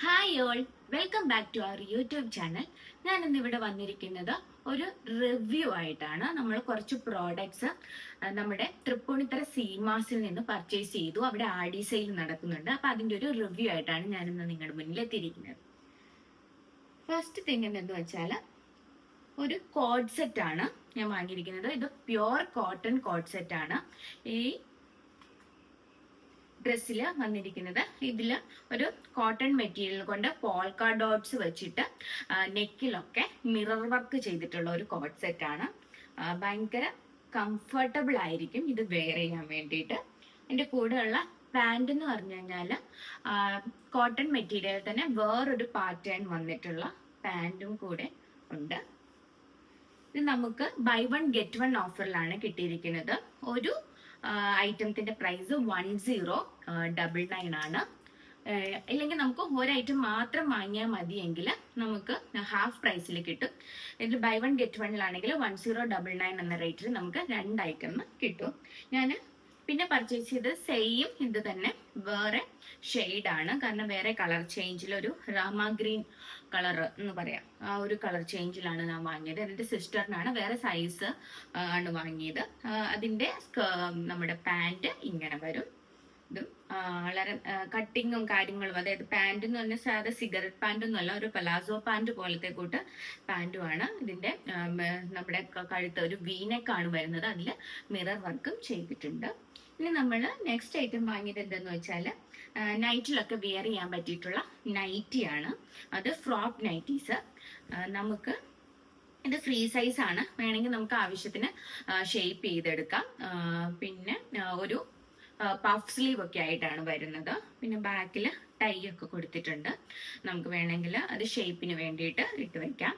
Hi all, welcome back to our YouTube channel. ഞാൻ ഇന്നിവിടെ വന്നിരിക്കുന്നത് ഒരു റിവ്യൂ ആയിട്ടാണ്. നമ്മൾ കുറച്ച് പ്രോഡക്ട്സ് നമ്മുടെ തൃപ്പൂണിത്തറ സീമാസിൽ നിന്ന് പർച്ചേസ് ചെയ്തു. അവിടെ ആഡി സെയിൽ നടക്കുന്നുണ്ട്. അപ്പം അതിൻ്റെ ഒരു റിവ്യൂ ആയിട്ടാണ് ഞാനിന്ന് നിങ്ങളുടെ മുന്നിൽ എത്തിയിരിക്കുന്നത്. ഫസ്റ്റ് തിങ് എന്തെന്ന് വെച്ചാൽ ഒരു കോഡ് സെറ്റ് ആണ് ഞാൻ വാങ്ങിയിരിക്കുന്നത്. ഇത് പ്യുവർ കോട്ടൺ കോഡ് സെറ്റ് ആണ്. ഈ ഡ്രസ്സിൽ വന്നിരിക്കുന്നത് ഇതിൽ ഒരു കോട്ടൺ മെറ്റീരിയൽ കൊണ്ട് പോൾക്ക ഡോട്ട്സ് വെച്ചിട്ട് നെക്കിലൊക്കെ മിറർ വർക്ക് ചെയ്തിട്ടുള്ള ഒരു കോഡ് സെറ്റ് ആണ്. ഭയങ്കര കംഫർട്ടബിൾ ആയിരിക്കും ഇത് വെയർ ചെയ്യാൻ വേണ്ടിയിട്ട്. എൻ്റെ കൂടെയുള്ള പാൻറ് എന്ന് പറഞ്ഞു കഴിഞ്ഞാൽ കോട്ടൺ മെറ്റീരിയൽ തന്നെ വേറൊരു പാറ്റേൺ വന്നിട്ടുള്ള പാൻറ്റും കൂടെ ഉണ്ട്. ഇത് നമുക്ക് ബൈ വൺ ഗെറ്റ് വൺ ഓഫറിലാണ് കിട്ടിയിരിക്കുന്നത്. ഒരു ഐറ്റത്തിന്റെ പ്രൈസ് 1099 ആണ്. ഇല്ലെങ്കിൽ നമുക്ക് ഒരു ഐറ്റം മാത്രം വാങ്ങിയാൽ മതിയെങ്കിൽ നമുക്ക് ഹാഫ് പ്രൈസിൽ കിട്ടും. ഇതിൽ ബൈ വൺ ഗെറ്റ് വണ്ണിലാണെങ്കിൽ 1099 എന്ന റേറ്റിൽ നമുക്ക് 2 ഐറ്റം കിട്ടും. ഞാൻ പിന്നെ പർച്ചേസ് ചെയ്ത് സെയിം ഇത് തന്നെ വേറെ ഷെയ്ഡാണ്. കാരണം വേറെ കളർ ചേഞ്ചിൽ ഒരു രാമ ഗ്രീൻ കളർ എന്ന് പറയാം, ആ ഒരു കളർ ചേഞ്ചിലാണ് ഞാൻ വാങ്ങിയത്. എൻ്റെ സിസ്റ്ററിനാണ് വേറെ സൈസ് ആണ് വാങ്ങിയത്. അതിൻ്റെ നമ്മുടെ പാൻറ് ഇങ്ങനെ വരും. ഇതും വളരെ കട്ടിങ്ങും കാര്യങ്ങളും, അതായത് പാൻറ് എന്ന് പറഞ്ഞാൽ സാധാ സിഗരറ്റ് പാൻറ്റൊന്നും അല്ല, ഒരു പലാസോ പാൻറ് പോലത്തെ കൂട്ട് പാൻറ്റുമാണ്. ഇതിൻ്റെ നമ്മുടെ കഴുത്ത് ഒരു വീനെക്കാണ് വരുന്നത്. അതിൽ മിറർ വർക്കും ചെയ്തിട്ടുണ്ട്. ഇനി നമ്മൾ നെക്സ്റ്റ് ഐറ്റം വാങ്ങിയത് എന്തെന്ന് വെച്ചാൽ നൈറ്റിലൊക്കെ വെയർ ചെയ്യാൻ പറ്റിയിട്ടുള്ള നൈറ്റിയാണ്. അത് ഫ്രോക്ക് നൈറ്റീസ്. നമുക്ക് ഇത് ഫ്രീ സൈസ് ആണ്. വേണമെങ്കിൽ നമുക്ക് ആവശ്യത്തിന് ഷേപ്പ് ചെയ്തെടുക്കാം. പിന്നെ ഒരു പഫ് സ്ലീവ് ഒക്കെ ആയിട്ടാണ് വരുന്നത്. പിന്നെ ബാക്കിൽ ടൈ ഒക്കെ കൊടുത്തിട്ടുണ്ട്. നമുക്ക് വേണമെങ്കിൽ അത് ഷേപ്പിന് വേണ്ടിയിട്ട് ഇട്ട് വെക്കാം.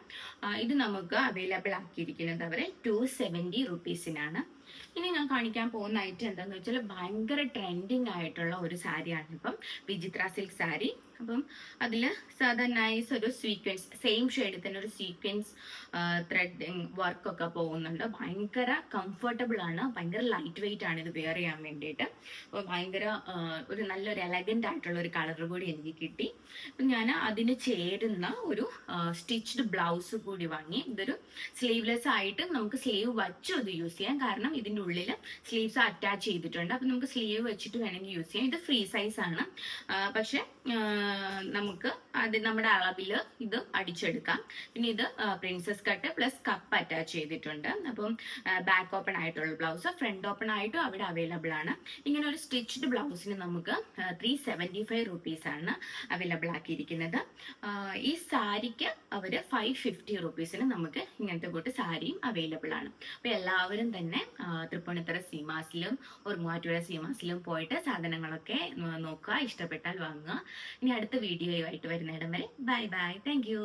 ഇത് നമുക്ക് അവൈലബിൾ ആക്കിയിരിക്കുന്നത് അവരെ 270 റുപ്പീസിനാണ്. ഇനി ഞാൻ കാണിക്കാൻ പോകുന്ന ഐറ്റം എന്താന്ന് വെച്ചാൽ ഭയങ്കര ട്രെൻഡിങ് ആയിട്ടുള്ള ഒരു സാരിയാണ് ഇപ്പം, വിചിത്ര സിൽക്ക് സാരി. അപ്പം അതിൽ സാധാ നൈസ് ഒരു സീക്വൻസ്, സെയിം ഷെയ്ഡിൽ തന്നെ ഒരു സീക്വൻസ് ത്രെഡിങ് വർക്കൊക്കെ പോകുന്നുണ്ട്. ഭയങ്കര കംഫർട്ടബിൾ ആണ്, ഭയങ്കര ലൈറ്റ് വെയിറ്റ് ആണ് ഇത് വെയർ ചെയ്യാൻ വേണ്ടിയിട്ട്. അപ്പോൾ ഭയങ്കര ഒരു നല്ലൊരു എലഗൻ്റ് ആയിട്ടുള്ള ഒരു കളർ കൂടി എനിക്ക് കിട്ടി. അപ്പം ഞാൻ അതിന് ചേരുന്ന ഒരു സ്റ്റിച്ച്ഡ് ബ്ലൗസ് കൂടി വാങ്ങി. ഇതൊരു സ്ലീവ്ലെസ് ആയിട്ട് നമുക്ക് സ്ലീവ് വച്ച് അത് യൂസ് ചെയ്യാം. കാരണം ഇതിൻ്റെ ഉള്ളിൽ സ്ലീവ്സ് അറ്റാച്ച് ചെയ്തിട്ടുണ്ട്. അപ്പം നമുക്ക് സ്ലീവ് വെച്ചിട്ട് വേണമെങ്കിൽ യൂസ് ചെയ്യാം. ഇത് ഫ്രീ സൈസ് ആണ്. പക്ഷെ നമുക്ക് അത് നമ്മുടെ അളവിൽ ഇത് അടിച്ചെടുക്കാം. പിന്നെ ഇത് princess cut plus cup attach ചെയ്തിട്ടുണ്ട്. അപ്പം ബാക്ക് ഓപ്പൺ ആയിട്ടുള്ള ബ്ലൗസ്, ഫ്രണ്ട് ഓപ്പൺ ആയിട്ടും അവിടെ അവൈലബിൾ ആണ്. ഇങ്ങനെ ഒരു സ്റ്റിച്ച്ഡ് ബ്ലൗസിന് നമുക്ക് 375 റുപ്പീസാണ് അവൈലബിൾ ആക്കിയിരിക്കുന്നത്. ഈ സാരിക്ക് അവർ 550 റുപ്പീസിന് നമുക്ക് ഇങ്ങനത്തെ കൂട്ട് സാരിയും അവൈലബിൾ ആണ്. അപ്പോൾ എല്ലാവരും തന്നെ തൃപ്പൂണിത്തറ സീമാസിലും മൂവാറ്റുപുഴ സീമാസിലും പോയിട്ട് സാധനങ്ങളൊക്കെ നോക്കുക, ഇഷ്ടപ്പെട്ടാൽ വാങ്ങുക. ഇനി അടുത്ത വീഡിയോയുമായിട്ട് വരുന്നിടം വരെ ബൈ ബൈ, താങ്ക് യു.